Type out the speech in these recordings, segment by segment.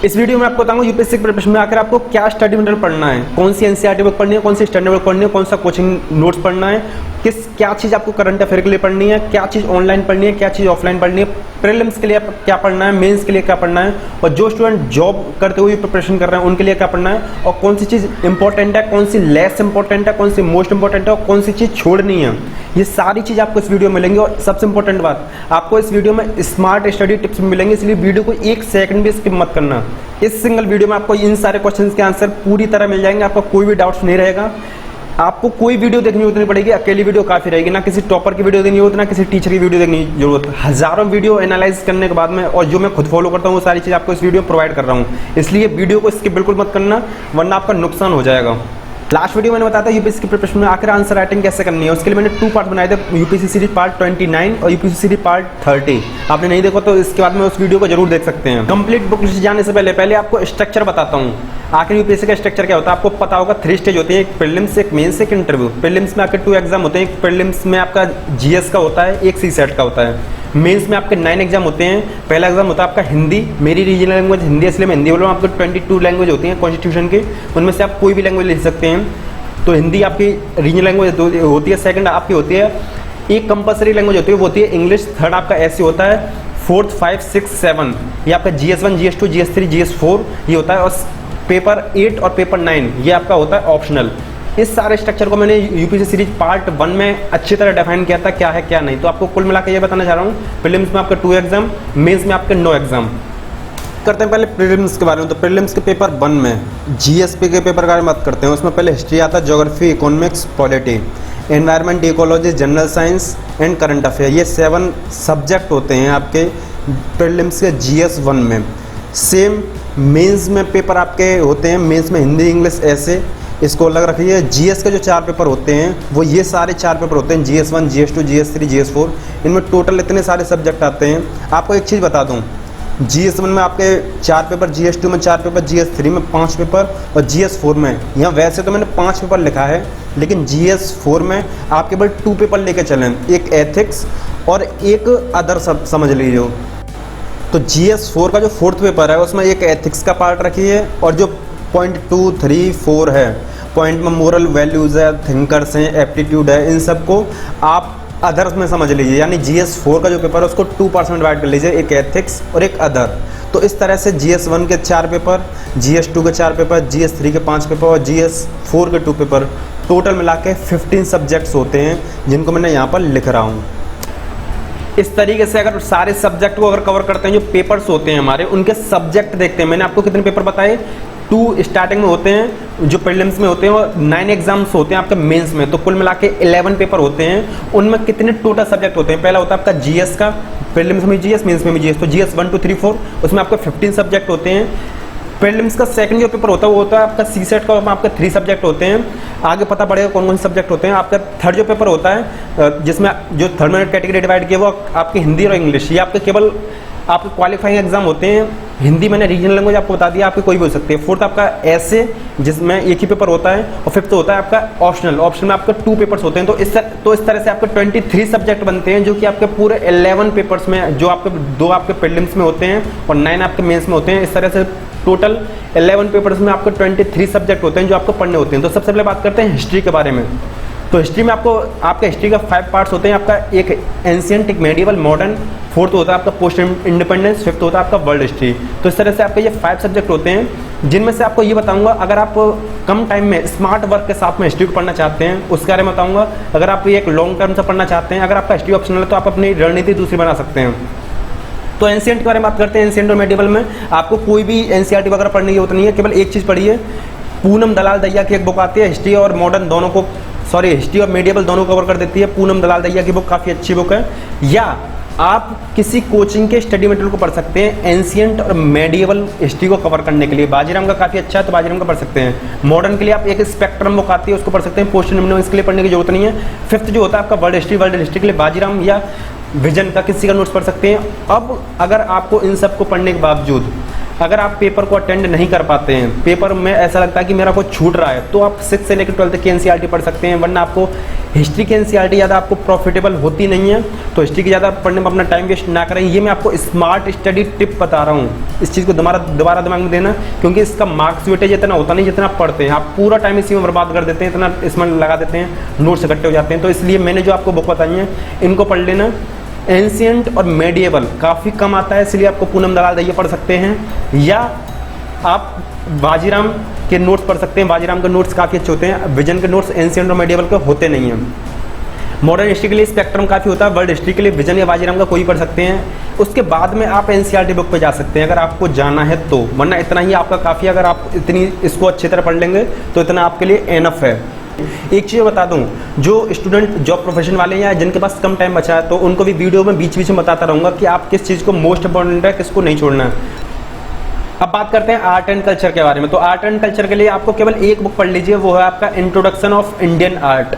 इस वीडियो में आपको बताऊंगा यूपीएससी प्रिपरेशन में आकर आपको क्या स्टडी मटेरियल पढ़ना है, कौन सी एनसीईआरटी बुक पढ़नी है, कौन सी स्टैंडर्ड बुक पढ़नी है, कौन सा कोचिंग नोट्स पढ़ना है, क्या चीज़ आपको करंट अफेयर के लिए पढ़नी है, क्या चीज़ ऑनलाइन पढ़नी है, क्या चीज़ ऑफलाइन पढ़नी है, प्रीलिम्स के लिए क्या पढ़ना है, मेंस के लिए क्या पढ़ना है, और जो स्टूडेंट जॉब करते हुए प्रिपरेशन कर रहे हैं उनके लिए क्या पढ़ना है, और कौन सी चीज़ इंपॉर्टेंट है, कौन सी लेस इंपॉर्टेंट है, कौन सी मोस्ट इंपॉर्टेंट है और कौन सी चीज़ छोड़नी है। ये सारी चीज़ आपको इस वीडियो में मिलेंगी। और सबसे इंपॉर्टेंट बात, आपको इस वीडियो में स्मार्ट स्टडी टिप्स मिलेंगे, इसलिए वीडियो को एक सेकंड भी स्किप मत करना। इस सिंगल वीडियो में आपको इन सारे क्वेश्चंस के आंसर पूरी तरह मिल जाएंगे, आपका कोई भी डाउट्स नहीं रहेगा। आपको कोई वीडियो देखनी जरूरत नहीं पड़ेगी, अकेली वीडियो काफ़ी रहेगी, ना किसी टॉपर की वीडियो देखनी जरूरत, ना किसी टीचर की वीडियो देखनी जरूरत। हज़ारों वीडियो एनालाइज करने के बाद में और जो मैं खुद फॉलो करता हूँ वो सारी चीज़ आपको इस वीडियो में प्रोवाइड कर रहा हूँ, इसलिए वीडियो को स्किप बिल्कुल मत करना वरना आपका नुकसान हो जाएगा। लास्ट वीडियो मैंने बताया था यूपीएससी की प्रिपरेशन में आखिर आंसर राइटिंग कैसे करनी है, उसके लिए मैंने 2 पार्ट बनाए थे, यूपीएससी सीरीज पार्ट 29 और यूपीएससी सीरीज पार्ट 30। आपने नहीं देखा तो इसके बाद में उस वीडियो को जरूर देख सकते हैं। कंप्लीट बुक लिस्ट जाने से पहले आपको स्ट्रक्चर बताता हूँ। आखिर यूपीएससी का स्ट्रक्चर क्या होता है आपको पता होगा। 3 स्टेज होते हैं, एक प्रीलिम्स, एक मेंस, एक इंटरव्यू। प्रीलिम्स में आपके 2 एग्जाम होते हैं, एक प्रीलिम्स में आपका जीएस का होता है, एक सीसेट का होता है। मेंस में आपके 9 एग्जाम होते हैं। पहला एग्जाम होता है आपका हिंदी, मेरी रीजनल लैंग्वेज हिंदी, इसलिए मैं हिंदी बोल रहा हूँ। आपको 22 लैंग्वेज होती हैं कॉन्स्टिट्यूशन की, उनमें से आप कोई भी लैंग्वेज लिख सकते हैं, तो हिंदी आपकी रीजनल लैंग्वेज होती है। सेकंड आपकी होती है एक कंपलसरी लैंग्वेज होती है, वो होती है इंग्लिश। थर्ड आपका ऐसे होता है, 4th, 5, 6, 7 ये आपका GS1, GS2, GS3, GS4 ये होता है। और पेपर 8 और पेपर 9 ये आपका होता है ऑप्शनल। इस सारे स्ट्रक्चर को मैंने यूपीएससी सीरीज पार्ट 1 में अच्छी तरह डिफाइन किया था क्या है क्या नहीं। तो आपको कुल मिलाकर ये बताना चाह रहा हूँ, प्रीलिम्स में आपके 2 एग्जाम, मेंस में आपके 9 एग्जाम। करते हैं पहले प्रीलिम्स के बारे में। तो प्रीलिम्स के पेपर 1 में जीएसपी के पेपर के बारे में बात करते हैं। उसमें पहले हिस्ट्री आता है, geography, economics, polity, environment, ecology, general science and current affair. ये 7 सब्जेक्ट होते हैं आपके प्रीलिम्स के GS1 में। सेम मेंस में पेपर आपके होते हैं, मेंस में हिंदी, इंग्लिश, ऐसे इसको अलग रखिए। जीएस के जो 4 पेपर होते हैं वो ये सारे 4 पेपर होते हैं, GS1, GS2, GS3, GS4। इनमें टोटल इतने सारे सब्जेक्ट आते हैं। आपको एक चीज़ बता दूँ, GS1 में आपके 4 पेपर, GS2 में 4 पेपर, GS3 में 5 पेपर और GS4 में, यहाँ वैसे तो मैंने 5 पेपर लिखा है लेकिन GS4 में आप केवल 2 पेपर लेके चलें, एक एथिक्स और एक अदर समझ लीजिए। तो GS4 का जो 4th पेपर है उसमें एक एथिक्स का पार्ट रखिए और जो पॉइंट 2, 3, 4 है, पॉइंट में मोरल वैल्यूज़ है, थिंकर्स हैं, एप्टीट्यूड है, इन सबको आप अदर्स में समझ लीजिए। यानी GS4 का जो पेपर है उसको 2% में डिवाइड कर लीजिए, एक एथिक्स और एक अदर। तो इस तरह से GS1 के 4 पेपर, GS2 के 4 पेपर, GS3 के 5 पेपर और GS4 के 2 पेपर, टोटल मिला के 15 सब्जेक्ट्स होते हैं जिनको मैंने यहाँ पर लिख रहा हूँ। इस तरीके से अगर सारे सब्जेक्ट को अगर कवर करते हैं, जो पेपर्स होते हैं हमारे उनके सब्जेक्ट देखते हैं। मैंने आपको कितने पेपर बताए, 2 स्टार्टिंग में होते हैं जो प्रीलिम्स में होते हैं और 9 एग्जाम्स होते हैं आपके मेंस में। तो कुल मिला के 11 पेपर होते हैं। उनमें कितने टोटल सब्जेक्ट होते हैं, पहला होता है आपका जीएस का, प्रीलिम्स में जीएस, मेंस में भी जीएस। तो GS 1, 2, 3, 4 उसमें आपके 15 सब्जेक्ट होते हैं। प्रीलिम्स का सेकंड जो पेपर होता है वो होता है आपका सीसेट का, उसमें आपके 3 सब्जेक्ट होते हैं। आगे पता पड़ेगा कौन कौन से सब्जेक्ट होते हैं। आपका थर्ड जो पेपर होता है जिसमें जो थर्ड में कैटेगरी डिवाइड किया वो आपकी हिंदी और इंग्लिश, ये आपके केवल आपके क्वालिफाइंग एग्जाम होते हैं। हिंदी मैंने रीजनल लैंग्वेज आपको बता दिया, आपके कोई भी हो सकते हैं। 4th आपका ऐसे जिसमें एक ही पेपर होता है और 5th होता है आपका ऑप्शनल। ऑप्शनल में आपके 2 पेपर्स होते हैं। तो इस तरह से आपके 23 सब्जेक्ट बनते हैं जो कि आपके पूरे 11 पेपर्स में, जो आपके 2 आपके प्रीलिम्स में होते हैं और 9 आपके मेंस में होते हैं। इस तरह से टोटल 11 पेपर्स में आपको 23 सब्जेक्ट होते हैं जो आपको पढ़ने होते हैं। तो सबसे पहले बात करते हैं हिस्ट्री के बारे में। तो हिस्ट्री में आपका हिस्ट्री का 5 पार्ट्स होते हैं। आपका एक एंशिएंट, एक मेडिवल, मॉडर्न, 4th होता है आपका पोस्ट इंडिपेंडेंस, 5th होता है आपका वर्ल्ड हिस्ट्री। तो इस तरह से आपके ये 5 सब्जेक्ट होते हैं जिनमें से आपको ये बताऊंगा, अगर आप कम टाइम में स्मार्ट वर्क के साथ में हिस्ट्री को पढ़ना चाहते हैं उसके बारे में बताऊंगा। अगर आप ये एक लॉन्ग टर्म से पढ़ना चाहते हैं, अगर आपका हिस्ट्री ऑप्शनल है तो आप अपनी रणनीति दूसरी बना सकते हैं। तो एंशिएंट के बारे में बात करते हैं। एंशिएंट और मेडिवल में आपको कोई भी एनसीईआरटी वगैरह पढ़ने की जरूरत नहीं है, केवल एक चीज़ पढ़िए। पूनम दलाल दहिया की एक बुक आती है, हिस्ट्री और मॉडर्न दोनों को, हिस्ट्री और मेडिवल दोनों कवर कर देती है। पूनम दलाल दहिया की बुक काफ़ी अच्छी बुक है। या आप किसी कोचिंग के स्टडी मटेरियल को पढ़ सकते हैं एंशिएंट और मेडिवल हिस्ट्री को कवर करने के लिए। बाजीराम का काफ़ी अच्छा है तो बाजीराम का पढ़ सकते हैं। मॉडर्न के लिए आप एक स्पेक्ट्रम बुक आती है उसको पढ़ सकते हैं। पोस्ट निम्नलिखित इसके लिए पढ़ने की जरूरत नहीं है। 5th जो होता है आपका वर्ल्ड हिस्ट्री के लिए बाजीराम या विजन का किसी का नोट्स पढ़ सकते हैं। अब अगर आपको इन सब को पढ़ने के बावजूद अगर आप पेपर को अटेंड नहीं कर पाते हैं, पेपर में ऐसा लगता है कि मेरा कुछ छूट रहा है, तो आप 6 से लेकर 12 तक की एनसीईआरटी पढ़ सकते हैं। वरना आपको हिस्ट्री की एनसीईआरटी ज़्यादा आपको प्रॉफिटेबल होती नहीं है, तो हिस्ट्री की ज़्यादा पढ़ने में अपना टाइम वेस्ट ना करें। ये मैं आपको स्मार्ट स्टडी टिप बता रहा हूँ, इस चीज़ को दोबारा दिमाग में देना, क्योंकि इसका मार्क्स वेटेज इतना होता नहीं जितना आप पढ़ते हैं। आप पूरा टाइम इसी में बर्बाद कर देते हैं, इतना इसमें लगा देते हैं, नोट्स इकट्ठे हो जाते हैं। तो इसलिए मैंने जो आपको बुक बताई है इनको पढ़ लेना। एंशिएंट और मेडिएवल काफ़ी कम आता है, इसलिए आपको पूनम दलाल दहिया पढ़ सकते हैं, या आप बाजीराम के नोट्स पढ़ सकते हैं। बाजीराम के नोट्स काफ़ी अच्छे होते हैं। विजन के नोट्स एंशिएंट और मेडिएवल के होते नहीं हैं। मॉडर्न हिस्ट्री के लिए स्पेक्ट्रम काफ़ी होता है। वर्ल्ड हिस्ट्री के लिए विजन या बाजीराम का कोई पढ़ सकते हैं। उसके बाद में आप एनसीईआरटी बुक पे जा सकते हैं अगर आपको जाना है तो, वरना इतना ही आपका काफ़ी। अगर आप इतनी इसको अच्छी तरह पढ़ लेंगे तो इतना आपके लिए एनफ है। एक चीज़ बता दूं, जो स्टूडेंट जॉब प्रोफेशन वाले हैं या जिनके पास कम टाइम बचा है, तो उनको भी वीडियो में बीच बीच में बताता रहूँगा कि आप किस चीज़ को मोस्ट इंपॉर्टेंट है, किसको नहीं छोड़ना है। अब बात करते हैं आर्ट एंड कल्चर के बारे में। तो आर्ट एंड कल्चर के लिए आपको केवल एक बुक पढ़ लीजिए, वो है आपका introduction of Indian art.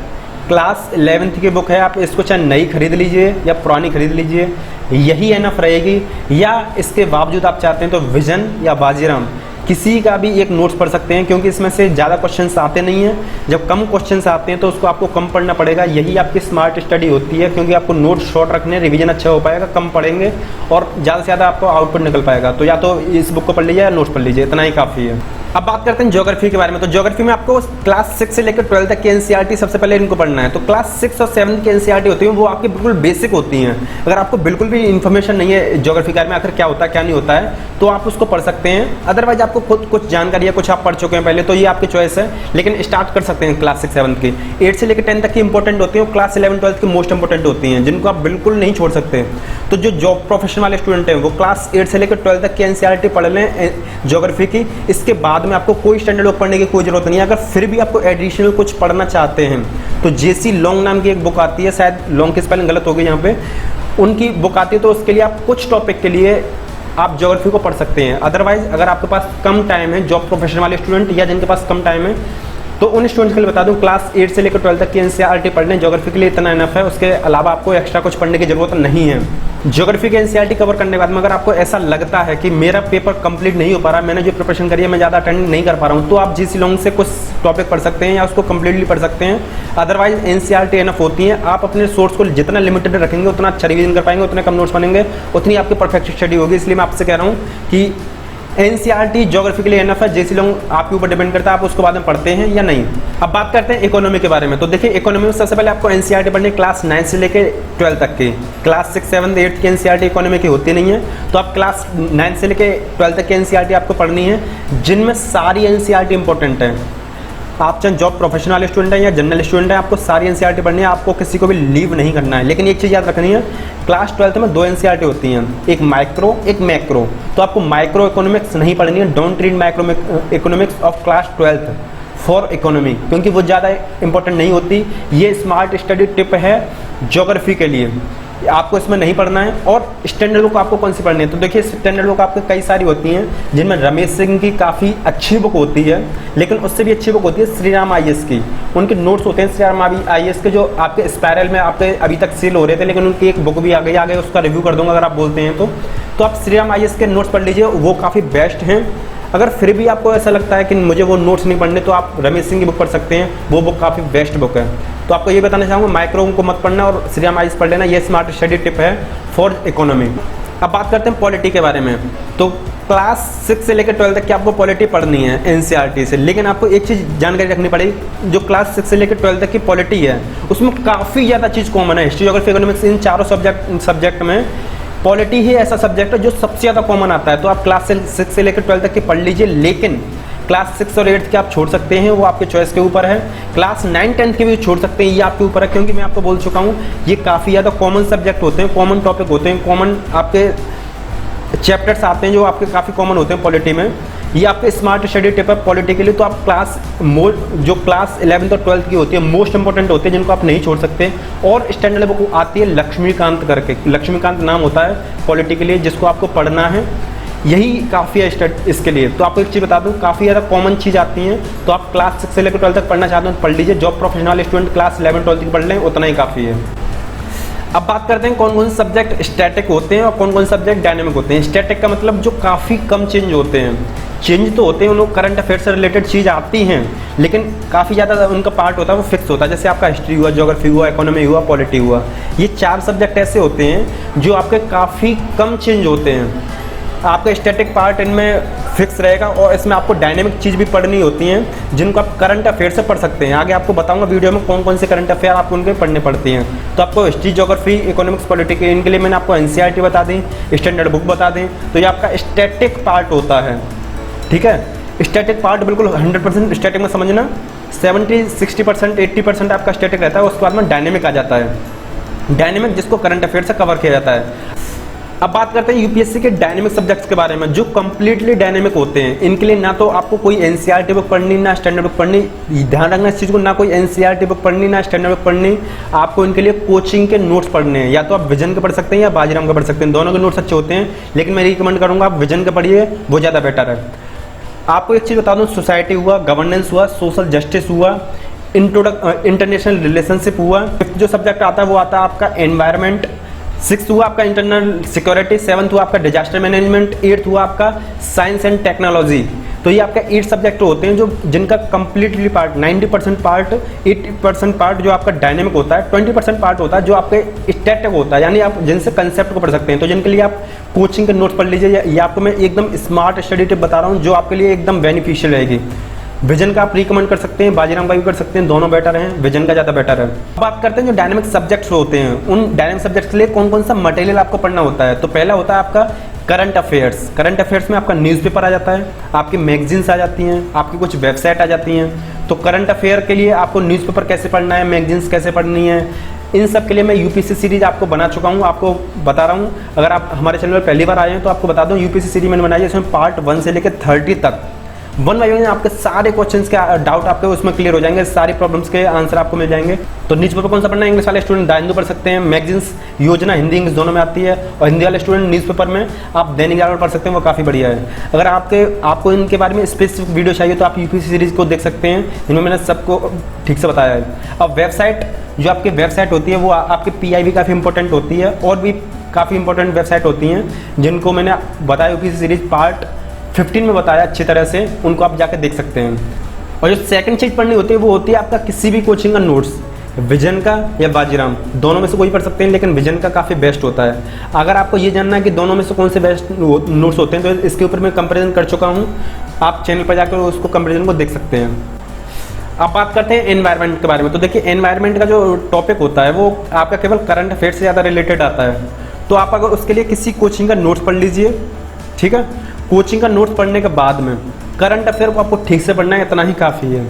Class 11th की बुक है, आप इसको चाहे नई खरीद लीजिए या पुरानी खरीद लीजिए, यही एनफ रहेगी। या इसके बावजूद आप चाहते हैं तो विजन या बाजीराम किसी का भी एक नोट्स पढ़ सकते हैं, क्योंकि इसमें से ज़्यादा क्वेश्चंस आते नहीं हैं। जब कम क्वेश्चंस आते हैं तो उसको आपको कम पढ़ना पड़ेगा। यही आपकी स्मार्ट स्टडी होती है, क्योंकि आपको नोट शॉर्ट रखने, रिवीजन अच्छा हो पाएगा, कम पढ़ेंगे और ज़्यादा से ज़्यादा आपको आउटपुट निकल पाएगा। तो या तो इस बुक को पढ़ लीजिए या नोट्स पढ़ लीजिए, इतना ही काफ़ी है। अब बात करते हैं ज्योग्राफी के बारे में। तो ज्योग्राफी में आपको क्लास 6 से लेकर 12 तक की एनसीईआरटी सबसे पहले इनको पढ़ना है। तो क्लास 6 और 7 की एनसीईआरटी होती है, वो आपकी बिल्कुल बेसिक होती हैं। अगर आपको बिल्कुल भी इन्फॉर्मेशन नहीं है ज्योग्राफी के बारे में, आखिर क्या होता है क्या नहीं होता है, तो आप उसको पढ़ सकते हैं। अदरवाइज आपको खुद कुछ जानकारी है, कुछ आप पढ़ चुके हैं पहले, तो ये आपकी चॉइस है। लेकिन स्टार्ट कर सकते हैं क्लास 6 7 की। 8 से लेकर 10 तक की इंपॉर्टेंट होती है, और क्लास 11 12 की मोस्ट इंपॉर्टेंट होती हैं, जिनको आप बिल्कुल नहीं छोड़ सकते। तो जो जॉब प्रोफेशन वाले स्टूडेंट हैं वो क्लास 8 से लेकर 12 तक की एनसीईआरटी पढ़ लें ज्योग्राफी की। इसके बाद में आपको कोई स्टैंडर्ड बुक पढ़ने की कोई जरूरत नहीं है। अगर फिर भी आपको एडिशनल कुछ पढ़ना चाहते हैं तो जेसी लॉन्ग नाम की एक बुक आती है, शायद लॉन्ग की स्पेलिंग गलत हो गई यहाँ पे, उनकी बुक आती है। तो उसके लिए आप कुछ टॉपिक के लिए आप ज्योग्राफी को पढ़ सकते हैं। अदरवाइज अगर आपके पास कम टाइम है, जॉब प्रोफेशन वाले स्टूडेंट या जिनके पास कम टाइम है, तो उन स्टूडेंट्स के लिए बता दूं क्लास 8 से लेकर 12 तक की एनसीईआरटी पढ़ने ज्योग्राफी के लिए इतना इनफ है। उसके अलावा आपको एक्स्ट्रा कुछ पढ़ने की जरूरत नहीं है। ज्योग्राफी की एनसीईआरटी कवर करने के बाद में अगर आपको ऐसा लगता है कि मेरा पेपर कंप्लीट नहीं हो पा रहा, मैंने जो प्रिपरेशन करी है मैं ज़्यादा अटेंड नहीं कर पा रहा हूँ, तो आप जीसी लॉन्ग से कुछ टॉपिक पढ़ सकते हैं या उसको कंप्लीटली पढ़ सकते हैं। अदरवाइज एनसीईआरटी इनफ होती है। आप अपने सोर्स को जितना लिमिटेड रखेंगे उतना अच्छा रिवीजन कर पाएंगे, उतने कम नोट्स बनेंगे, उतनी आपकी परफेक्ट स्टडी होगी। इसलिए मैं आपसे कह रहा हूँ कि एनसीईआरटी ज्योग्राफी के लिए एनफ है। जेसी लॉन्ग आपके ऊपर डिपेंड करता है, आप उसको बाद में पढ़ते हैं या नहीं। अब बात करते हैं इकोनॉमी के बारे में। तो देखिए इकोनॉमी में सबसे पहले आपको एनसीईआरटी पढ़नी क्लास 9 से लेकर 12 तक की। क्लास 6 7 8 की एनसीईआरटी इकोनॉमी की होती नहीं है, तो आप क्लास 9 से लेकर 12 तक की एनसीईआरटी आपको पढ़नी है, जिनमें सारी एनसीईआरटी इंपॉर्टेंट है। आप चाहे जॉब प्रोफेशनल स्टूडेंट हैं या जनरल स्टूडेंट हैं, आपको सारी एनसीईआरटी पढ़नी है, आपको किसी को भी लीव नहीं करना है। लेकिन एक चीज़ याद रखनी है, क्लास 12 में 2 एनसीईआरटी होती हैं, एक माइक्रो एक मैक्रो। तो आपको माइक्रो इकोनॉमिक्स नहीं पढ़नी है। Don't read micro economics of class 12 for economy, क्योंकि वो ज़्यादा इंपॉर्टेंट नहीं होती। ये स्मार्ट स्टडी टिप है ज्योग्राफी के लिए, आपको इसमें नहीं पढ़ना है। और स्टैंडर्ड बुक आपको कौन सी पढ़नी है? तो देखिए स्टैंडर्ड बुक आपको कई सारी होती हैं, जिनमें रमेश सिंह की काफ़ी अच्छी बुक होती है, लेकिन उससे भी अच्छी बुक होती है श्री राम IAS की। उनके नोट्स होते हैं श्री राम IAS के, जो आपके स्पायरल में आपके अभी तक सेल हो रहे थे, लेकिन उनकी एक बुक भी आ गई उसका रिव्यू कर दूंगा अगर आप बोलते हैं तो आप श्री राम IAS के नोट्स पढ़ लीजिए, वो काफ़ी बेस्ट हैं। अगर फिर भी आपको ऐसा लगता है कि मुझे वो नोट्स नहीं पढ़ने, तो आप रमेश सिंह की बुक पढ़ सकते हैं, वो बुक काफ़ी बेस्ट बुक है। तो आपको ये बताना चाहूँगा, माइक्रो को मत पढ़ना और श्री राम IAS पढ़ लेना, ये स्मार्ट स्टडी टिप है फॉर इकोनॉमी। अब बात करते हैं पॉलिटी के बारे में। तो क्लास 6 से लेकर 12 तक की आपको पॉलिटी पढ़नी है एनसीईआरटी से, लेकिन आपको एक चीज़ जानकारी रखनी पड़ेगी, जो क्लास 6 से लेकर 12 तक की पॉलिटी है उसमें काफ़ी ज़्यादा चीज़ कॉमन है। हिस्ट्री, ज्योग्राफी, इकोनॉमिक्स, इन चारों सब्जेक्ट में पॉलिटी ही ऐसा सब्जेक्ट है जो सबसे ज़्यादा कॉमन आता है। तो आप क्लास 6 से लेकर 12 तक की पढ़ लीजिए, लेकिन क्लास 6 और 8 के आप छोड़ सकते हैं, वो आपके चॉइस के ऊपर है। क्लास 9 10 के भी छोड़ सकते हैं, ये आपके ऊपर है, क्योंकि मैं आपको बोल चुका हूँ ये काफ़ी ज़्यादा कॉमन सब्जेक्ट होते हैं, कॉमन टॉपिक होते हैं, कॉमन आपके चैप्टर्स आते हैं जो आपके काफ़ी कॉमन होते हैं पॉलिटी में। ये आपके स्मार्ट स्टडी टिप है पॉलिटी के लिए। तो आप जो क्लास 11 और 12 की होती है मोस्ट इंपॉर्टेंट होती है, जिनको आप नहीं छोड़ सकते। और स्टैंडर्ड बुक आती है लक्ष्मीकांत करके, लक्ष्मीकांत नाम होता है पॉलिटी के लिए, जिसको आपको पढ़ना है, यही काफ़ी है इसके लिए। तो आपको एक चीज़ बता दूं, काफ़ी ज़्यादा कॉमन चीज़ आती हैं। तो आप क्लास 6 से लेकर 12 तक पढ़ना चाहते हैं तो पढ़ लीजिए। जॉब प्रोफेशनल स्टूडेंट क्लास 11 12 की पढ़ लें, उतना ही काफ़ी है। अब बात करते हैं कौन कौन से सब्जेक्ट स्टैटिक होते हैं और कौन कौन से सब्जेक्ट डायनेमिक होते हैं। स्टैटिक का मतलब जो काफ़ी कम चेंज होते हैं, चेंज तो होते हैं, उन लोग करंट अफेयर से रिलेटेड चीज़ आती हैं, लेकिन काफ़ी ज़्यादा उनका पार्ट होता है वो फिक्स होता है। जैसे आपका हिस्ट्री हुआ, ज्योग्राफी हुआ, इकोनॉमी हुआ, पॉलिटी हुआ, ये 4 सब्जेक्ट ऐसे होते हैं जो आपके काफ़ी कम चेंज होते हैं। आपका स्टैटिक पार्ट इनमें फिक्स रहेगा और इसमें आपको डायनेमिक चीज़ भी पढ़नी होती हैं जिनको आप करंट अफेयर से पढ़ सकते हैं। आगे आपको बताऊंगा वीडियो में कौन कौन से करंट अफेयर आपको उनके पढ़ने पड़ती हैं। तो आपको हिस्ट्री, ज्योग्राफी, इकोनॉमिक्स, पॉलिटिक्स, इनके लिए मैंने आपको एनसीईआरटी बता दी, स्टैंडर्ड बुक बता दी। तो ये आपका स्टैटिक पार्ट होता है, ठीक है। स्टैटिक पार्ट बिल्कुल 100% स्टैटिक में समझना, 70-60% 80% आपका स्टैटिक रहता है। उसके बाद में डायनेमिक आ जाता है, डायनेमिक जिसको करंट अफेयर से कवर किया जाता है। अब बात करते हैं यूपीएससी के डायनेमिक सब्जेक्ट्स के बारे में, जो कम्प्लीटली डायनेमिक होते हैं। इनके लिए ना तो आपको कोई एनसीईआरटी बुक पढ़नी, ना स्टैंडर्ड बुक पढ़नी, ध्यान रखना इस चीज़ को, ना कोई एनसीईआरटी बुक पढ़नी, ना स्टैंडर्ड बुक पढ़नी। आपको इनके लिए कोचिंग के नोट्स पढ़ने हैं, या तो आप विजन के पढ़ सकते हैं या बाजीराम के पढ़ सकते हैं, दोनों के नोट्स अच्छे होते हैं, लेकिन मैं रिकमेंड करूँगा आप विजन के पढ़िए, वो ज़्यादा बेटर है। आपको एक चीज़ बता दूँ, सोसाइटी हुआ, गवर्नेंस हुआ, सोशल जस्टिस हुआ, इंटरनेशनल रिलेशनशिप हुआ। फिफ्थ जो सब्जेक्ट आता है वो आता है आपका एनवायरनमेंट, 6th हुआ आपका इंटरनल सिक्योरिटी, 7th हुआ आपका डिजास्टर मैनेजमेंट, 8th हुआ आपका साइंस एंड टेक्नोलॉजी। तो ये आपका 8 सब्जेक्ट होते हैं जो जिनका कंप्लीटली पार्ट 90% पार्ट, 80% पार्ट जो आपका डायनेमिक होता है, 20% पार्ट होता है जो आपके स्टैटिक होता है, यानी आप जिनसे कंसेप्ट को पढ़ सकते हैं। तो जिनके लिए आप कोचिंग के नोट्स पढ़ लीजिए, या आपको मैं एकदम स्मार्ट स्टडी टिप बता रहा हूँ जो आपके लिए एकदम बेनिफिशियल रहेगी। विजन का आप रिकमेंड कर सकते हैं, बाजीराम का भी कर सकते हैं, दोनों बेटर हैं, विजन का ज़्यादा बेटर है। अब बात करते हैं जो डायनेमिक सब्जेक्ट्स होते हैं, उन डायनेमिक सब्जेक्ट्स के लिए कौन कौन सा मटेरियल आपको पढ़ना होता है। तो पहला होता है आपका करंट अफेयर्स। करंट अफेयर्स में आपका न्यूज़पेपर आ जाता है, आपकी मैगजीन्स आ जाती हैं, आपकी कुछ वेबसाइट आ जाती हैं। तो करंट अफेयर के लिए आपको न्यूज़पेपर कैसे पढ़ना है, मैगजीन्स कैसे पढ़नी है, इन सब के लिए मैं यूपीएससी सीरीज आपको बना चुका हूँ, आपको बता रहा हूँ। अगर आप हमारे चैनल पर पहली बार आए हैं तो आपको बता दूँ, यूपीएससी सीरीज मैंने बनाई है, इसमें पार्ट 1 से लेकर 30 तक 1 बाय 1 आपके सारे क्वेश्चंस के डाउट आपके उसमें क्लियर हो जाएंगे, सारी प्रॉब्लम्स के आंसर आपको मिल जाएंगे। तो न्यूज़पेपर कौन सा पढ़ना है, इंग्लिश वाले स्टूडेंट द हिंदू पढ़ सकते हैं, मैगजीन्स योजना हिंदी इंग्लिश दोनों में आती है, और हिंदी वाले स्टूडेंट न्यूज़पेपर में आप दैनिक जागरण पढ़ सकते हैं, वो काफ़ी बढ़िया है। अगर आपको इनके बारे में स्पेसिफिक वीडियो चाहिए तो आप यूपीएससी सीरीज को देख सकते हैं, इनमें मैंने सबको ठीक से बताया है। अब वेबसाइट, जो आपकी वेबसाइट होती है वो आपके पीआईबी काफ़ी इंपॉर्टेंट होती है, और भी काफ़ी इंपॉर्टेंट वेबसाइट होती हैं जिनको मैंने बताया यूपीएससी सीरीज पार्ट 15 में बताया अच्छी तरह से, उनको आप जाकर देख सकते हैं। और जो सेकंड चीज़ पढ़नी होती है वो होती है आपका किसी भी कोचिंग का नोट्स, विजन का या बाजीराम, दोनों में से कोई पढ़ सकते हैं, लेकिन विजन का काफ़ी बेस्ट होता है। अगर आपको ये जानना है कि दोनों में से कौन से बेस्ट नोट्स होते हैं तो इसके ऊपर मैं कंपेरिजन कर चुका हूँ, आप चैनल पर जाकर उसको कंपेरिजन को देख सकते हैं। अब बात करते हैं एनवायरनमेंट के बारे में। तो देखिए, एनवायरनमेंट का जो टॉपिक होता है वो आपका केवल करंट अफेयर से ज़्यादा रिलेटेड आता है। तो आप अगर उसके लिए किसी कोचिंग का नोट्स पढ़ लीजिए, ठीक है। कोचिंग का नोट्स पढ़ने के बाद में करंट अफेयर को आपको ठीक से पढ़ना है, इतना ही काफ़ी है।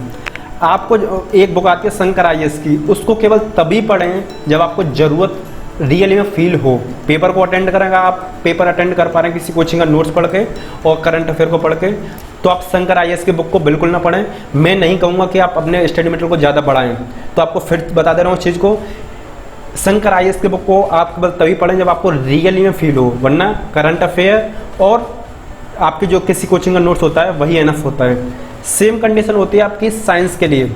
आपको एक बुक आती है शंकर आईएएस की, उसको केवल तभी पढ़ें जब आपको ज़रूरत रियली में फील हो। पेपर को अटेंड करेंगे, आप पेपर अटेंड कर पा रहे हैं किसी कोचिंग का नोट्स पढ़ के और करंट अफेयर को पढ़ के, तो आप शंकर आईएएस की बुक को बिल्कुल ना पढ़ें। मैं नहीं कहूँगा कि आप अपने स्टडी मटेरियल को ज़्यादा बढ़ाएं, तो आपको फिर बता दे रहा हूँ उस चीज़ को। शंकर आईएएस की बुक को आप केवल तभी पढ़ें जब आपको रियली में फील हो, वरना करंट अफेयर और आपके जो किसी कोचिंग का नोट्स होता है वही एनफ होता है। सेम कंडीशन होती है आपकी साइंस के लिए।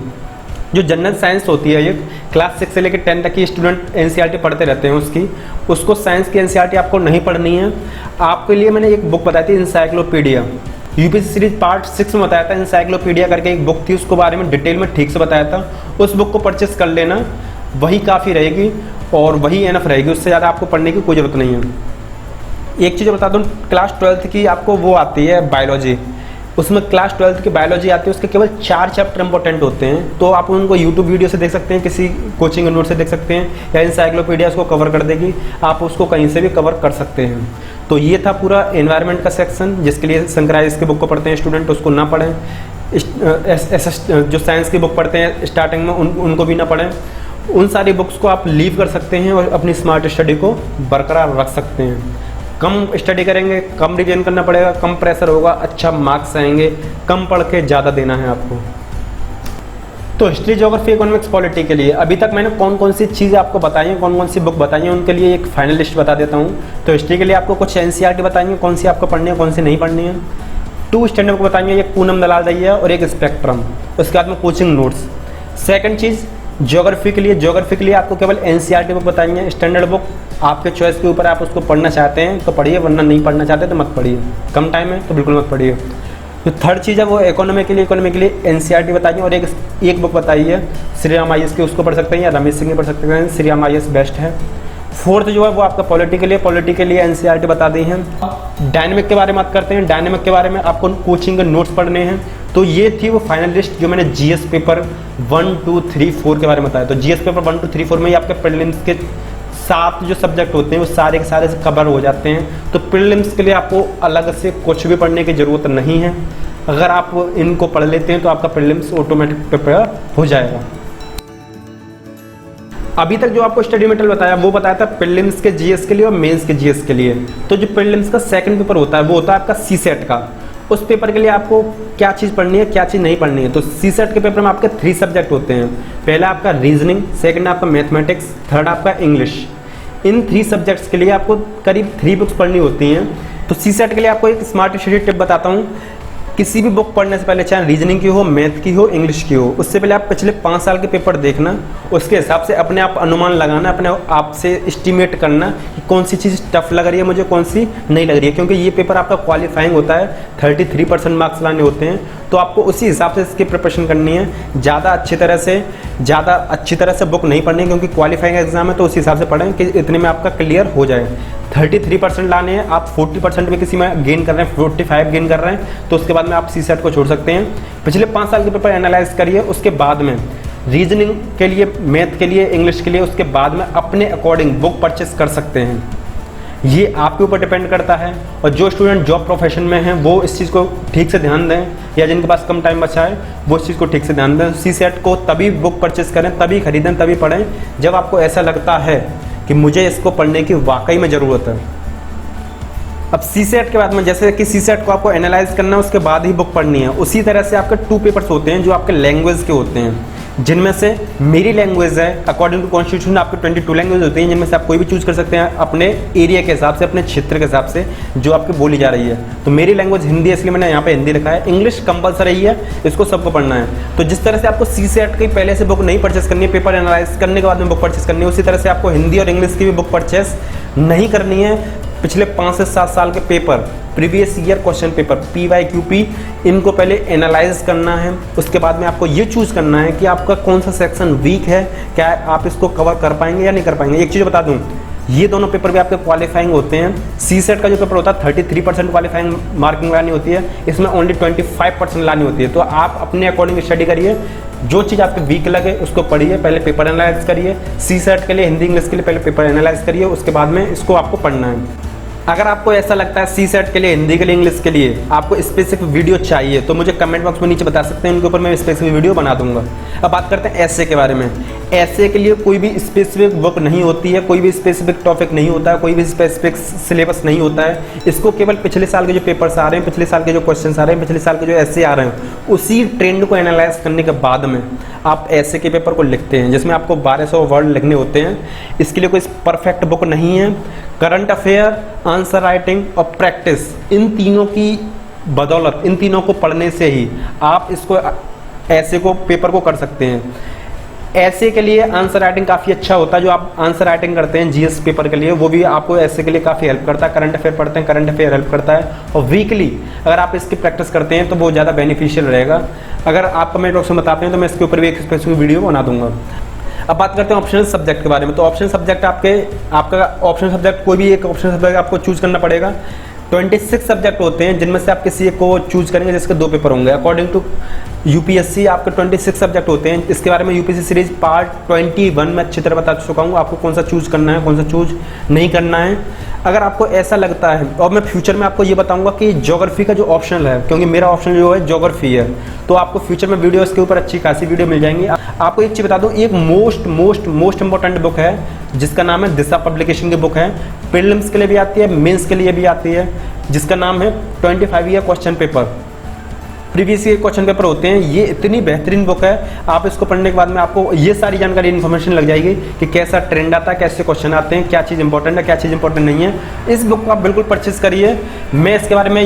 जो जनरल साइंस होती है, ये क्लास 6 से लेकर 10 तक की स्टूडेंट एनसीईआरटी पढ़ते रहते हैं, उसको साइंस की एनसीईआरटी आपको नहीं पढ़नी है। आपके लिए मैंने एक बुक बताई थी, इंसाइक्लोपीडिया, यूपीएससी सीरीज पार्ट 6 में बताया था। इंसाइक्लोपीडिया करके एक बुक थी, उसको बारे में डिटेल में ठीक से बताया था। उस बुक को परचेस कर लेना, वही काफ़ी रहेगी और वही एनफ रहेगी, उससे ज़्यादा आपको पढ़ने की कोई ज़रूरत नहीं है। एक चीज़ बता दूँ, क्लास 12th की आपको वो आती है बायोलॉजी, उसमें क्लास 12th की बायोलॉजी आती है, उसके केवल 4 चैप्टर इंपॉर्टेंट होते हैं। तो आप उनको यूट्यूब वीडियो से देख सकते हैं, किसी कोचिंग नोट से देख सकते हैं, या इंसाइक्लोपीडिया उसको कवर कर देगी, आप उसको कहीं से भी कवर कर सकते हैं। तो ये था पूरा एनवायरनमेंट का सेक्शन, जिसके लिए शंकर आईएएस की बुक को पढ़ते हैं स्टूडेंट, उसको ना पढ़ें। जो साइंस की बुक पढ़ते हैं स्टार्टिंग में उनको भी ना पढ़ें। उन सारी बुक्स को आप लीव कर सकते हैं और अपनी स्मार्ट स्टडी को बरकरार रख सकते हैं। कम स्टडी करेंगे, कम रिवीजन करना पड़ेगा, कम प्रेशर होगा, अच्छा मार्क्स आएंगे। कम पढ़ के ज़्यादा देना है आपको। तो हिस्ट्री, ज्योग्राफी, इकोनॉमिक्स, पॉलिटी के लिए अभी तक मैंने कौन कौन सी चीज़ें आपको बताई हैं, कौन कौन सी बुक बताई हैं, उनके लिए एक फाइनल लिस्ट बता देता हूँ। तो हिस्ट्री के लिए आपको कुछ एनसीईआरटी बताएंगे, कौन सी आपको पढ़नी है, कौन सी नहीं पढ़नी है। 2 स्टैंडर्ड को बताएंगे, एक पूनम दलाल दैया और एक स्पेक्ट्रम। उसके बाद में कोचिंग नोट्स। सेकंड चीज़ ज्योग्राफी के लिए आपको केवल एनसीईआरटी बुक बताएंगे, स्टैंडर्ड बुक आपके चॉइस के ऊपर, आप उसको पढ़ना चाहते हैं तो पढ़िए, वरना नहीं पढ़ना चाहते तो मत पढ़िए, कम टाइम है तो बिल्कुल मत पढ़िए। जो थर्ड चीज़ है वो इकोनॉमी के लिए एनसीईआरटी बताइए और एक बुक बताई है श्री राम IAS की, उसको पढ़ सकते हैं या रमेश सिंह की पढ़ सकते हैं, श्री राम IAS बेस्ट है। फोर्थ जो है वो आपका पॉलिटी के लिए एनसीईआरटी बता दी है। डायनेमिक के बारे में बात करते हैं। डायनेमिक के बारे में आपको कोचिंग के नोट्स पढ़ने हैं। तो ये थी वो फाइनल लिस्ट जो मैंने जीएस पेपर 1, 2, 3, 4 के बारे में बताया। तो जीएस पेपर 1, 2, 3, 4 में ही आपके प्रीलिम्स के 7 जो सब्जेक्ट होते हैं वो सारे के सारे कवर हो जाते हैं। तो प्रीलिम्स के लिए आपको अलग से कुछ भी पढ़ने की ज़रूरत नहीं है। अगर आप इनको पढ़ लेते हैं तो आपका प्रीलिम्स ऑटोमेटिक प्रिपेयर हो जाएगा। अभी तक जो आपको स्टडी मटेरियल बताया वो बताया था प्रीलिम्स के जीएस के लिए और मेंस के जीएस के लिए। तो जो प्रीलिम्स का सेकंड पेपर होता है वो होता है आपका सीसेट का। उस पेपर के लिए आपको क्या चीज़ पढ़नी है, क्या चीज़ नहीं पढ़नी है। तो सीसेट के पेपर में आपके 3 सब्जेक्ट होते हैं। पहला आपका रीजनिंग, सेकंड आपका मैथमेटिक्स, थर्ड आपका इंग्लिश। इन 3 सब्जेक्ट्स के लिए आपको करीब 3 बुक्स पढ़नी होती हैं। तो सीसेट के लिए आपको एक स्मार्ट स्टडी टिप बताता हूँ। किसी भी बुक पढ़ने से पहले, चाहे रीजनिंग की हो, मैथ की हो, इंग्लिश की हो, उससे पहले आप पिछले 5 साल के पेपर देखना, उसके हिसाब से अपने आप अनुमान लगाना, अपने आप से एस्टिमेट करना कि कौन सी चीज़ टफ लग रही है मुझे, कौन सी नहीं लग रही है। क्योंकि ये पेपर आपका क्वालिफाइंग होता है, 33% मार्क्स लाने होते हैं। तो आपको उसी हिसाब से इसकी प्रिपरेशन करनी है। ज़्यादा अच्छी तरह से बुक नहीं पढ़नी है, क्योंकि क्वालिफाइंग एग्जाम है। तो उसी हिसाब से पढ़ें कि इतने में आपका क्लियर हो जाए। 33% लाने हैं, आप 40% भी किसी में गेन कर रहे हैं, 45 गेन कर रहे हैं, तो उसके बाद में आप सीसेट को छोड़ सकते हैं। पिछले 5 साल के पेपर एनालाइज करिए, उसके बाद में रीजनिंग के लिए, मैथ के लिए, इंग्लिश के लिए, उसके बाद में अपने अकॉर्डिंग बुक परचेस कर सकते हैं। ये आपके ऊपर डिपेंड करता है। और जो स्टूडेंट जॉब प्रोफेशन में हैं वो इस चीज़ को ठीक से ध्यान दें, या जिनके पास कम टाइम बचा है वो इस चीज़ को ठीक से ध्यान दें। सीसेट को तभी बुक परचेस करें, तभी खरीदें, तभी पढ़ें जब आपको ऐसा लगता है कि मुझे इसको पढ़ने की वाकई में ज़रूरत है। अब सीसेट के बाद में, जैसे कि सीसेट को आपको एनालाइज करना है, उसके बाद ही बुक पढ़नी है। उसी तरह से आपके 2 पेपर्स होते हैं जो आपके लैंग्वेज के होते हैं, जिनमें से मेरी लैंग्वेज है। अकॉर्डिंग टू कॉन्स्टिट्यूशन आपके 22 लैंग्वेज होती हैं, जिनमें से आप कोई भी चूज कर सकते हैं अपने एरिया के हिसाब से, अपने क्षेत्र के हिसाब से जो आपकी बोली जा रही है। तो मेरी लैंग्वेज हिंदी है, इसलिए मैंने यहाँ पे हिंदी लिखा है। इंग्लिश कंपलसरी है, इसको सबको पढ़ना है। तो जिस तरह से आपको सीसेट की पहले से बुक नहीं परचेस करनी है, पेपर एनालाइज करने के बाद में बुक परचेस करनी है, उसी तरह से आपको हिंदी और इंग्लिश की भी बुक परचेस नहीं करनी है। पिछले 5 से 7 साल के paper, previous year question paper, PYQP, इनको पहले एनालाइज करना है। उसके बाद में आपको ये चूज़ करना है कि आपका कौन सा सेक्शन वीक है, क्या आप इसको कवर कर पाएंगे या नहीं कर पाएंगे। एक चीज़ बता दूं, ये दोनों पेपर भी आपके क्वालिफाइंग होते हैं। सीसेट का जो पेपर होता है 33% क्वालिफाइंग मार्किंग लानी होती है, इसमें ओनली 25% लानी होती है। तो आप अपने अकॉर्डिंग स्टडी करिए, जो चीज़ आपके वीक लगे उसको पढ़िए, पहले पेपर एनालाइज करिए। सीसेट के लिए, हिंदी इंग्लिश के लिए पहले पेपर एनालाइज करिए, उसके बाद में इसको आपको पढ़ना है। अगर आपको ऐसा लगता है सीसेट के लिए, हिंदी के लिए, इंग्लिश के लिए आपको स्पेसिफिक वीडियो चाहिए तो मुझे कमेंट बॉक्स में नीचे बता सकते हैं, उनके ऊपर मैं स्पेसिफिक वीडियो बना दूंगा। अब बात करते हैं ऐसे के बारे में। ऐसे के लिए कोई भी स्पेसिफिक बुक नहीं होती है, कोई भी स्पेसिफिक टॉपिक नहीं होता है, कोई भी स्पेसिफिक सिलेबस नहीं होता है। इसको केवल पिछले साल के जो पेपर्स आ रहे हैं, पिछले साल के जो क्वेश्चन आ रहे हैं, पिछले साल के जो ऐसे आ रहे हैं, उसी ट्रेंड को एनालाइज करने के बाद में आप ऐसे के पेपर को लिखते हैं, जिसमें आपको 1200 वर्ड लिखने होते हैं। इसके लिए कोई परफेक्ट बुक नहीं है। करंट अफेयर, आंसर राइटिंग और प्रैक्टिस, इन तीनों की बदौलत, इन तीनों को पढ़ने से ही आप इसको, ऐसे को पेपर को कर सकते हैं। ऐसे के लिए आंसर राइटिंग काफ़ी अच्छा होता है। जो आप आंसर राइटिंग करते हैं जीएस पेपर के लिए, वो भी आपको ऐसे के लिए काफ़ी हेल्प करता है। करंट अफेयर पढ़ते हैं, करंट अफेयर हेल्प करता है। और वीकली अगर आप इसकी प्रैक्टिस करते हैं तो बहुत ज़्यादा बेनिफिशियल रहेगा। अगर आप कमेंट बॉक्स में बताते हैं तो मैं इसके ऊपर भी एक स्पेसिफिक वीडियो बना दूंगा। अब बात करते हैं ऑप्शनल सब्जेक्ट के बारे में। तो ऑप्शनल सब्जेक्ट आपका ऑप्शनल सब्जेक्ट, कोई भी एक ऑप्शनल सब्जेक्ट आपको चूज करना पड़ेगा। 26 सब्जेक्ट होते हैं, जिनमें से आप किसी एक को चूज करेंगे, जिसके 2 पेपर होंगे। अकॉर्डिंग टू यूपीएससी आपके 26 सब्जेक्ट होते हैं। इसके बारे में यूपीएससी सीरीज पार्ट 21 में अच्छी तरह बता चुका हूँ आपको, कौन सा चूज करना है, कौन सा चूज नहीं करना है। अगर आपको ऐसा लगता है, और मैं फ्यूचर में आपको ये बताऊंगा कि ज्योग्राफी का जो ऑप्शनल है, क्योंकि मेरा ऑप्शन जो है ज्योग्राफी है, तो आपको फ्यूचर में वीडियो इसके ऊपर अच्छी खासी वीडियो मिल जाएंगी। आपको एक चीज़ बता दूं, एक मोस्ट इंपॉर्टेंट बुक है जिसका नाम है दिशा पब्लिकेशन की बुक है। प्रीलिम्स के लिए भी आती है, मेंस के लिए भी आती है, जिसका नाम है 25 year question paper. Previous year question paper होते हैं। ये इतनी बेहतरीन बुक है, आप इसको पढ़ने के बाद में आपको ये सारी जानकारी, इन्फॉर्मेशन लग जाएगी कि कैसा ट्रेंड आता है, कैसे क्वेश्चन आते हैं, क्या चीज़ इंपॉर्टेंट है, क्या चीज़ इंपॉर्टेंट नहीं है। इस बुक को आप बिल्कुल परचेज करिए। मैं इसके बारे में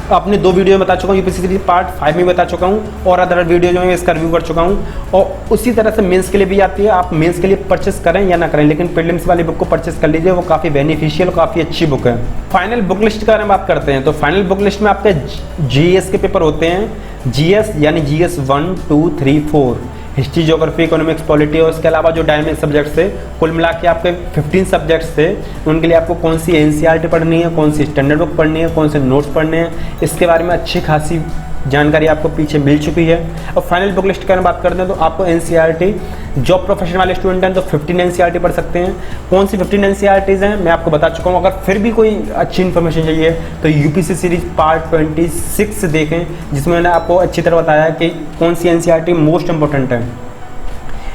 अपने 2 वीडियो में बता चुका हूँ, यूपीएससी सीरीज पार्ट 5 में बता चुका हूँ, और अदर वीडियो जो है इसका रिव्यू कर चुका हूँ। और उसी तरह से मेंस के लिए भी आती है, आप मेंस के लिए परचेस करें या ना करें, लेकिन प्रीलिम्स वाली बुक को परचेस कर लीजिए, वो काफ़ी बेनिफिशियल, काफ़ी अच्छी बुक है। फाइनल बुक लिस्ट के बारे में बात करते हैं। तो फाइनल बुक लिस्ट में आपके जीएस के पेपर होते हैं, जीएस यानी GS 1, 2, 3, 4, history, geography, economics, polity, और इसके अलावा जो डायनामिक सब्जेक्ट्स थे, कुल मिला के आपके 15 सब्जेक्ट्स थे। उनके लिए आपको कौन सी एनसीईआरटी पढ़नी है, कौन सी स्टैंडर्ड बुक पढ़नी है, कौन से नोट्स पढ़ने हैं, इसके बारे में अच्छी खासी जानकारी आपको पीछे मिल चुकी है। और फाइनल बुक लिस्ट की अगर बात करते हैं तो आपको एनसीईआरटी, जॉब प्रोफेशन वाले स्टूडेंट हैं तो 15 एनसीईआरटी पढ़ सकते हैं। कौन सी 15 एनसीईआरटीज़ हैं मैं आपको बता चुका हूँ। अगर फिर भी कोई अच्छी इन्फॉर्मेशन चाहिए तो यूपीएससी सीरीज पार्ट 26 देखें, जिसमें मैंने आपको अच्छी तरह बताया कि कौन सी एनसीईआरटी मोस्ट इंपॉर्टेंट है।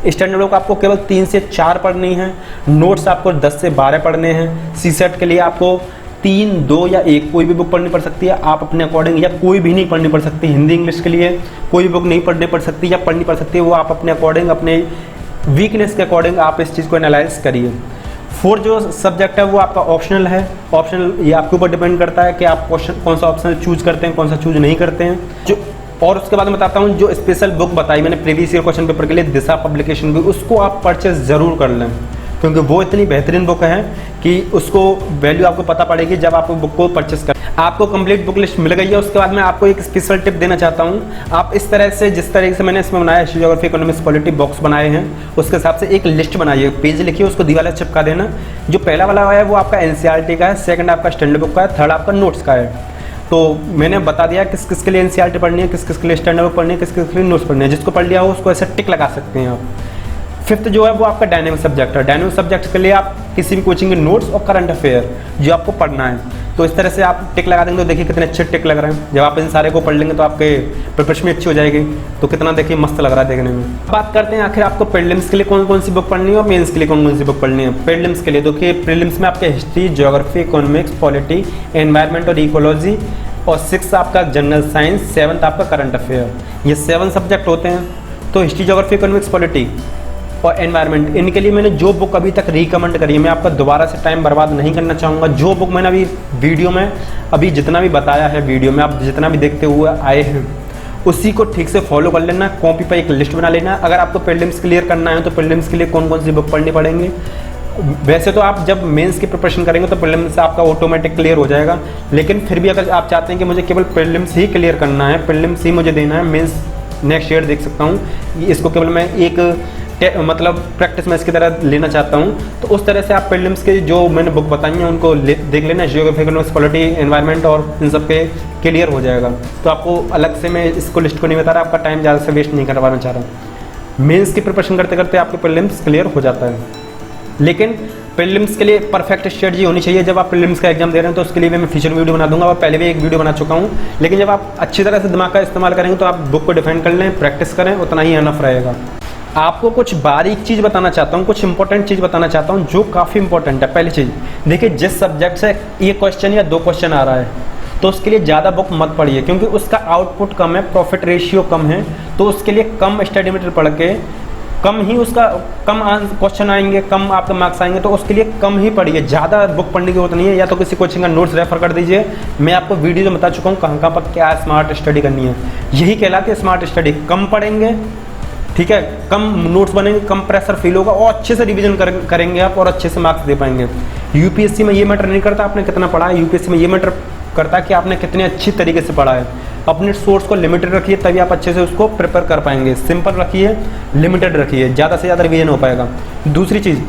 स्टैंडर्ड बुक आपको केवल 3 से 4 पढ़नी है, नोट्स आपको 10 से 12 पढ़ने हैं। सीसेट के लिए आपको 3, 2 या 1 कोई भी बुक पढ़नी पड़ सकती है, आप अपने अकॉर्डिंग, या कोई भी नहीं पढ़नी पड़ सकती। हिंदी इंग्लिश के लिए कोई बुक नहीं पढ़नी पड़ सकती या पढ़नी पड़ सकती है, वो आप अपने अकॉर्डिंग, अपने वीकनेस के अकॉर्डिंग आप इस चीज़ को एनालाइज करिए। 4 जो सब्जेक्ट है वो आपका ऑप्शनल है। ऑप्शनल ये आपके ऊपर डिपेंड करता है कि आप कौन सा ऑप्शन चूज करते हैं, कौन सा चूज नहीं करते हैं। और उसके बाद मैं बताता हूँ जो स्पेशल बुक बताई मैंने प्रीवियस ईयर क्वेश्चन पेपर के लिए, दिशा पब्लिकेशन की, उसको आप परचेज ज़रूर कर लें, क्योंकि वो इतनी बेहतरीन बुक है कि उसको वैल्यू आपको पता पड़ेगी जब आप बुक को परचेस करें। आपको कंप्लीट बुक लिस्ट मिल गई है। उसके बाद मैं आपको एक स्पेशल टिप देना चाहता हूँ। आप इस तरह से, जिस तरीके से मैंने इसमें बनाया, history, geography, economics, polity box बनाए हैं, उसके हिसाब से एक लिस्ट बनाइए, पेज लिखिए, उसको दीवार चिपका देना। जो पहला वाला है वो आपका एनसीईआरटी का है, सेकंड आपका स्टैंडर्ड बुक का है, थर्ड आपका नोट्स का है। तो मैंने बता दिया किस किस के लिए एनसीईआरटी पढ़नी है, किस किस के लिए स्टैंडर्ड बुक पढ़नी है, किस किस के लिए नोट्स पढ़नी है। जिसको पढ़ लिया हो उसको ऐसे टिक लगा सकते हैं आप। 5th जो है वो आपका डायनेमिक सब्जेक्ट है। डायनेमिक सब्जेक्ट के लिए आप किसी भी कोचिंग के नोट्स और करंट अफेयर जो आपको पढ़ना है, तो इस तरह से आप टिक लगा देंगे तो देखिए कितने अच्छे टिक लग रहे हैं। जब आप इन सारे को पढ़ लेंगे तो आपके प्रिपरेशन भी अच्छी हो जाएगी। तो कितना देखिए मस्त लग रहा है देखने में। बात करते हैं आखिर आपको प्रीलिम्स के लिए कौन कौन सी बुक पढ़नी है और मेंस के लिए कौन कौन सी बुक पढ़नी है। प्रीलिम्स के लिए देखिए, प्रीलिम्स में आपके history, geography, economics, polity, environment और इकोलॉजी, और 6 आपका जनरल साइंस, 7th आपका करंट अफेयर। ये 7 सब्जेक्ट होते हैं। तो हिस्ट्री, ज्योग्राफी, इकोनॉमिक्स, पॉलिटी और एनवायरनमेंट, इनके लिए मैंने जो बुक अभी तक रिकमेंड करी है, मैं आपका दोबारा से टाइम बर्बाद नहीं करना चाहूँगा। जो बुक मैंने अभी वीडियो में जितना भी बताया है, वीडियो में आप जितना भी देखते हुए आए हैं, उसी को ठीक से फॉलो कर लेना। कॉपी पर एक लिस्ट बना लेना। अगर आपको प्रीलिम्स क्लियर करना है तो प्रीलिम्स के लिए कौन कौन सी बुक पढ़नी पड़ेंगी। वैसे तो आप जब मेंस की प्रिपरेशन करेंगे तो प्रीलिम्स से आपका ऑटोमेटिक क्लियर हो जाएगा, लेकिन फिर भी अगर आप चाहते हैं कि मुझे केवल प्रीलिम्स ही क्लियर करना है, प्रीलिम्स ही मुझे देना है, मेंस नेक्स्ट ईयर देख सकता हूँ, इसको केवल मैं एक मतलब प्रैक्टिस मैच की तरह लेना चाहता हूँ, तो उस तरह से आप प्रीलिम्स के जो मैंने बुक बताई हैं उनको देख लेना। जियोग्राफी, इकोनॉमिक्स, पॉलिटी, एनवायरनमेंट और इन सब पे क्लियर हो जाएगा। तो आपको अलग से मैं इसको लिस्ट को नहीं बता रहा, आपका टाइम ज़्यादा से वेस्ट नहीं करवाना चाह रहा। मेंस की प्रिपरेशन करते करते आपके प्रीलिम्स क्लियर हो जाता है। लेकिन प्रीलिम्स के लिए परफेक्ट स्ट्रेटजी होनी चाहिए। जब आप प्रीलिम्स का एग्जाम दे रहे हैं तो उसके लिए मैं फ्यूचर वीडियो बना दूंगा, और पहले भी एक वीडियो बना चुका हूँ। लेकिन जब आप अच्छी तरह से दिमाग का इस्तेमाल करेंगे तो आप बुक को डिफाइन कर लें, प्रैक्टिस करें, उतना ही एनफ रहेगा। आपको कुछ बारीक चीज़ बताना चाहता हूँ, कुछ इंपॉर्टेंट चीज़ बताना चाहता हूँ जो काफ़ी इंपॉर्टेंट है। पहली चीज़ देखिए, जिस सब्जेक्ट से ये क्वेश्चन या 2 क्वेश्चन आ रहा है तो उसके लिए ज़्यादा बुक मत पढ़िए, क्योंकि उसका आउटपुट कम है, प्रॉफिट रेशियो कम है। तो उसके लिए कम स्टडी मटेरियल पढ़ के कम ही उसका कम क्वेश्चन आएंगे, कम आपके मार्क्स आएंगे, तो उसके लिए कम ही पढ़िए। ज़्यादा बुक पढ़ने की जरूरत नहीं है। या तो किसी कोचिंग का नोट्स रेफर कर दीजिए। मैं आपको वीडियो में बता चुका हूँ कहाँ पर क्या स्मार्ट स्टडी करनी है। यही कहलाती है स्मार्ट स्टडी। कम पढ़ेंगे, ठीक है, कम नोट्स बनेंगे, कम प्रेशर फील होगा और अच्छे से रिवीजन करेंगे आप और अच्छे से मार्क्स दे पाएंगे। यूपीएससी में ये मैटर नहीं करता आपने कितना पढ़ा है, यूपीएससी में ये मैटर करता है कि आपने कितने अच्छी तरीके से पढ़ा है। अपने सोर्स को लिमिटेड रखिए, तभी आप अच्छे से उसको प्रिपेयर कर पाएंगे। सिंपल रखिए, लिमिटेड रखिए, ज़्यादा से ज़्यादा रिवीजन हो पाएगा। दूसरी चीज़,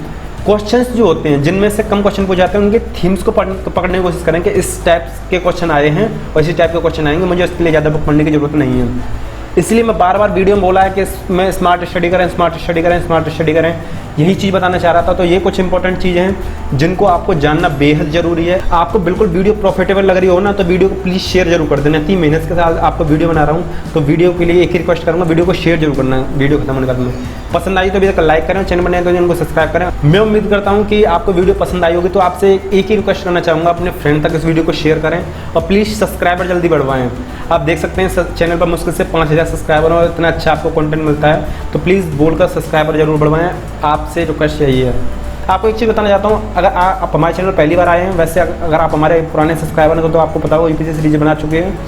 क्वेश्चंस जो होते हैं जिनमें से कम क्वेश्चन पूछ जाते हैं, उनके थीम्स को पकड़ने की कोशिश करें कि इस टाइप के क्वेश्चन आए हैं और इसी टाइप के क्वेश्चन आएंगे, मुझे इसके लिए ज़्यादा बुक पढ़ने की जरूरत नहीं है। इसलिए मैं बार बार वीडियो में बोला है कि मैं स्मार्ट स्टडी करें, स्मार्ट स्टडी करें, स्मार्ट स्टडी करें, यही चीज़ बताना चाह रहा था। तो ये कुछ इंपॉर्टेंट चीज़ें हैं जिनको आपको जानना बेहद ज़रूरी है। आपको बिल्कुल वीडियो प्रॉफिटेबल लग रही हो ना, तो वीडियो को प्लीज़ शेयर जरूर कर देना। इतनी मेहनत के साथ आपको वीडियो बना रहा हूँ, तो वीडियो के लिए एक ही रिक्वेस्ट करूँगा, वीडियो को शेयर जरूर करना है। वीडियो खत्म होने के बाद में पसंद आई तो अभी तक लाइक करें, चैनल बनाए तो उनको सब्सक्राइब करें। मैं उम्मीद करता हूँ कि आपको वीडियो पसंद आई होगी। तो आपसे एक ही रिक्वेस्ट करना चाहूँगा, अपने फ्रेंड तक इस वीडियो को शेयर करें और प्लीज़ सब्सक्राइबर जल्दी बढ़वाएं। आप देख सकते हैं चैनल पर मुश्किल से 5000 सब्सक्राइबर और इतना अच्छा आपको कंटेंट मिलता है, तो प्लीज़ बोलकर सब्सक्राइबर जरूर बढ़वाएं। आपसे रिक्वेस्ट यही है। आपको एक चीज़ बताना चाहता हूँ, अगर आप हमारे चैनल पहली बार आए हैं, वैसे अगर आप हमारे पुराने सब्सक्राइबर हैं तो आपको पता होगा यूपीएससी सीरीज बना चुके हैं।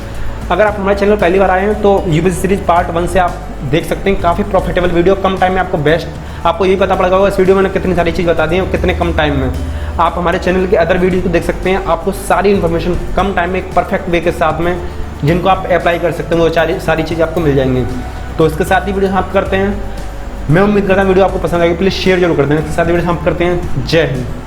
अगर आप हमारे चैनल पहली बार आए हैं तो यूपीएससी सीरीज पार्ट 1 से आप देख सकते हैं, काफ़ी प्रॉफिटेबल वीडियो, कम टाइम में आपको बेस्ट, आपको यही पता पड़ेगा इस वीडियो में कितनी सारी चीज़ बता दी है कितने कम टाइम में। आप हमारे चैनल के अदर वीडियो को देख सकते हैं, आपको सारी इन्फॉर्मेशन कम टाइम में एक परफेक्ट वे के साथ में जिनको आप अप्लाई कर सकते हैं वो सारी चीज़ आपको मिल जाएंगी। तो इसके साथ ही वीडियो समाप्त करते हैं। मैं उम्मीद करता हूँ वीडियो आपको पसंद आएगी, प्लीज़ शेयर जरूर कर दें। इसके साथ ही वीडियो समाप्त करते हैं। जय हिंद।